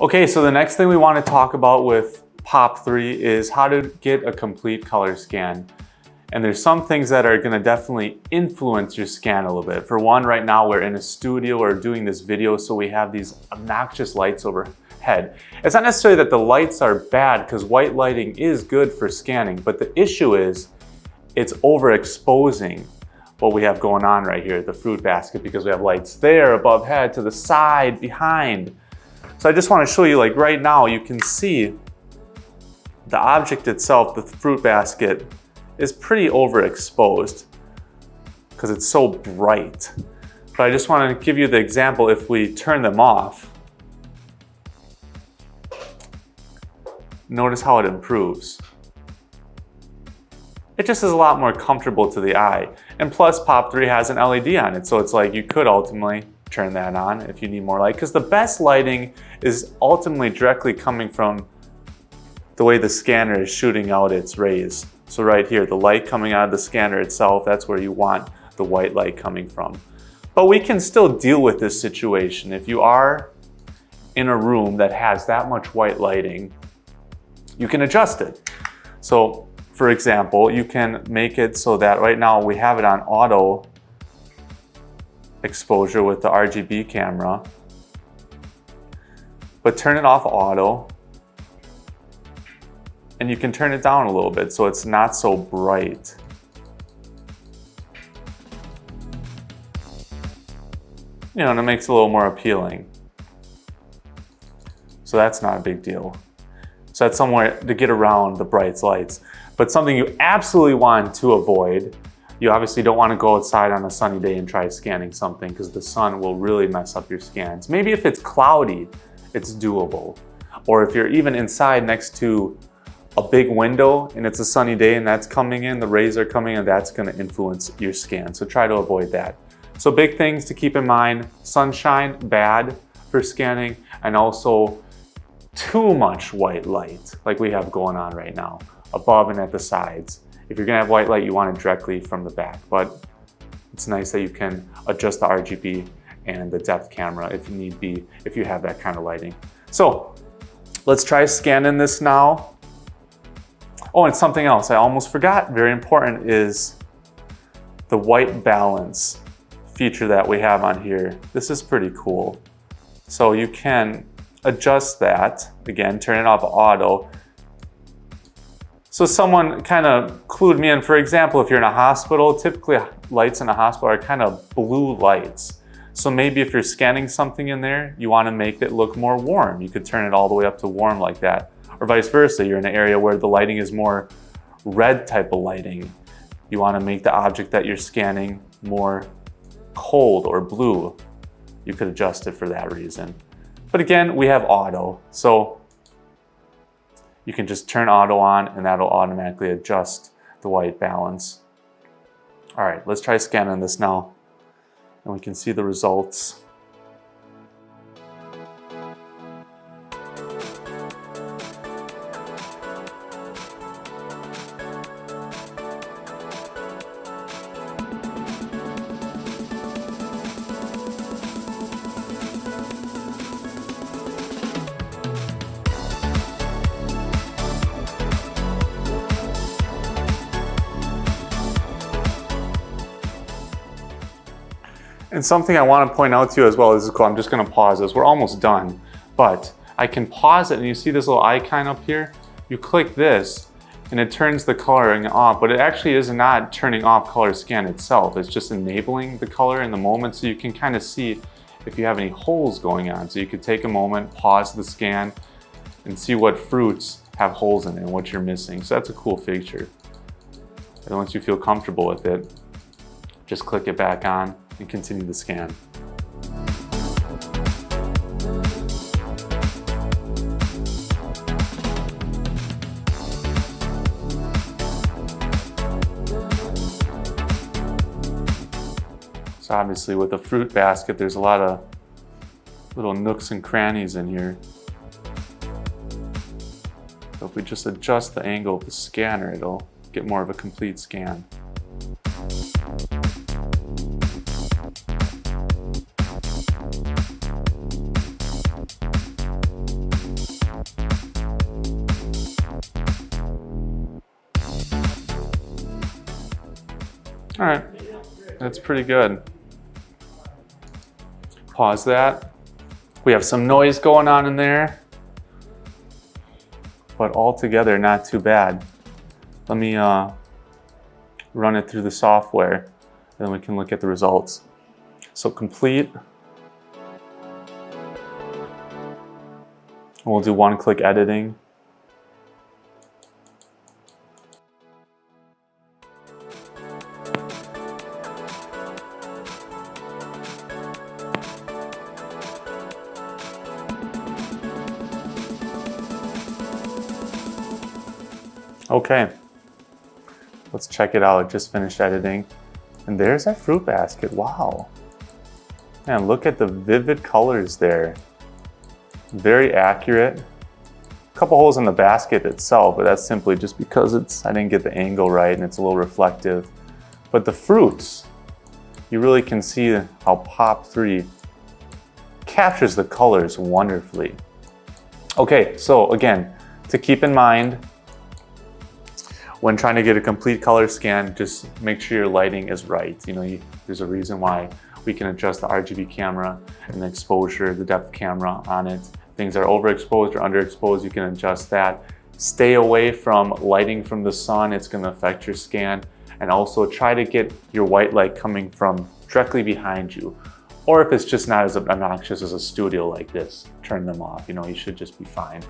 Okay, so the next thing we want to talk about with POP 3 is how to get a complete color scan. And there's some things that are going to definitely influence your scan a little bit. For one, right now we're in a studio or doing this video, so we have these obnoxious lights overhead. It's not necessarily that the lights are bad, because white lighting is good for scanning, but the issue is it's overexposing what we have going on right here, the fruit basket, because we have lights there, above head, to the side, behind. So I just want to show you, like right now, you can see the object itself, the fruit basket, is pretty overexposed because it's so bright. But I just want to give you the example. If we turn them off, notice how it improves. It just is a lot more comfortable to the eye. And plus, POP 3 has an LED on it, so it's like you could ultimately turn that on if you need more light, because the best lighting is ultimately directly coming from the way the scanner is shooting out its rays. So right here, the light coming out of the scanner itself, that's where you want the white light coming from. But we can still deal with this situation. If you are in a room that has that much white lighting, you can adjust it. So for example, you can make it so that right now we have it on auto exposure with the RGB camera, but turn it off auto, and you can turn it down a little bit so it's not so bright. You know, and it makes it a little more appealing. So that's not a big deal. So that's somewhere to get around the bright lights. But something you absolutely want to avoid, you obviously don't want to go outside on a sunny day and try scanning something, because the sun will really mess up your scans. Maybe if it's cloudy, it's doable. Or if you're even inside next to a big window and it's a sunny day and that's coming in, the rays are coming in, that's going to influence your scan. So try to avoid that. So big things to keep in mind: sunshine, bad for scanning, and also too much white light like we have going on right now, above and at the sides. If you're going to have white light, you want it directly from the back, but it's nice that you can adjust the RGB and the depth camera if need be, if you have that kind of lighting. So let's try scanning this now. Oh, and something else I almost forgot, very important, is the white balance feature that we have on here. This is pretty cool. So you can adjust that, again, turn it off auto. So someone kind of clued me in. For example, if you're in a hospital, typically lights in a hospital are kind of blue lights. So maybe if you're scanning something in there, you want to make it look more warm. You could turn it all the way up to warm like that. Or vice versa, you're in an area where the lighting is more red type of lighting. You want to make the object that you're scanning more cold or blue. You could adjust it for that reason. But again, we have auto, so you can just turn auto on and that'll automatically adjust the white balance. All right, let's try scanning this now, and we can see the results. And something I want to point out to you as well, this is cool, I'm just going to pause this, we're almost done, but I can pause it and you see this little icon up here? You click this and it turns the coloring off, but it actually is not turning off color scan itself, it's just enabling the color in the moment, so you can kind of see if you have any holes going on. So you could take a moment, pause the scan, and see what fruits have holes in it and what you're missing. So that's a cool feature. And once you feel comfortable with it, just click it back on and continue the scan. So obviously with a fruit basket, there's a lot of little nooks and crannies in here. So if we just adjust the angle of the scanner, it'll get more of a complete scan. All right, that's pretty good. Pause that. We have some noise going on in there, but altogether not too bad. Let me run it through the software, and then we can look at the results. So complete. We'll do one-click editing. Okay, let's check it out. I just finished editing. And there's our fruit basket. Wow. Man, look at the vivid colors there. Very accurate. A couple holes in the basket itself, but that's simply just because I didn't get the angle right and it's a little reflective. But the fruits, you really can see how POP 3 captures the colors wonderfully. Okay, so again, to keep in mind, when trying to get a complete color scan, just make sure your lighting is right. You know, there's a reason why we can adjust the RGB camera and the exposure, the depth camera on it. Things are overexposed or underexposed, you can adjust that. Stay away from lighting from the sun, it's gonna affect your scan. And also try to get your white light coming from directly behind you. Or if it's just not as obnoxious as a studio like this, turn them off. You know, you should just be fine.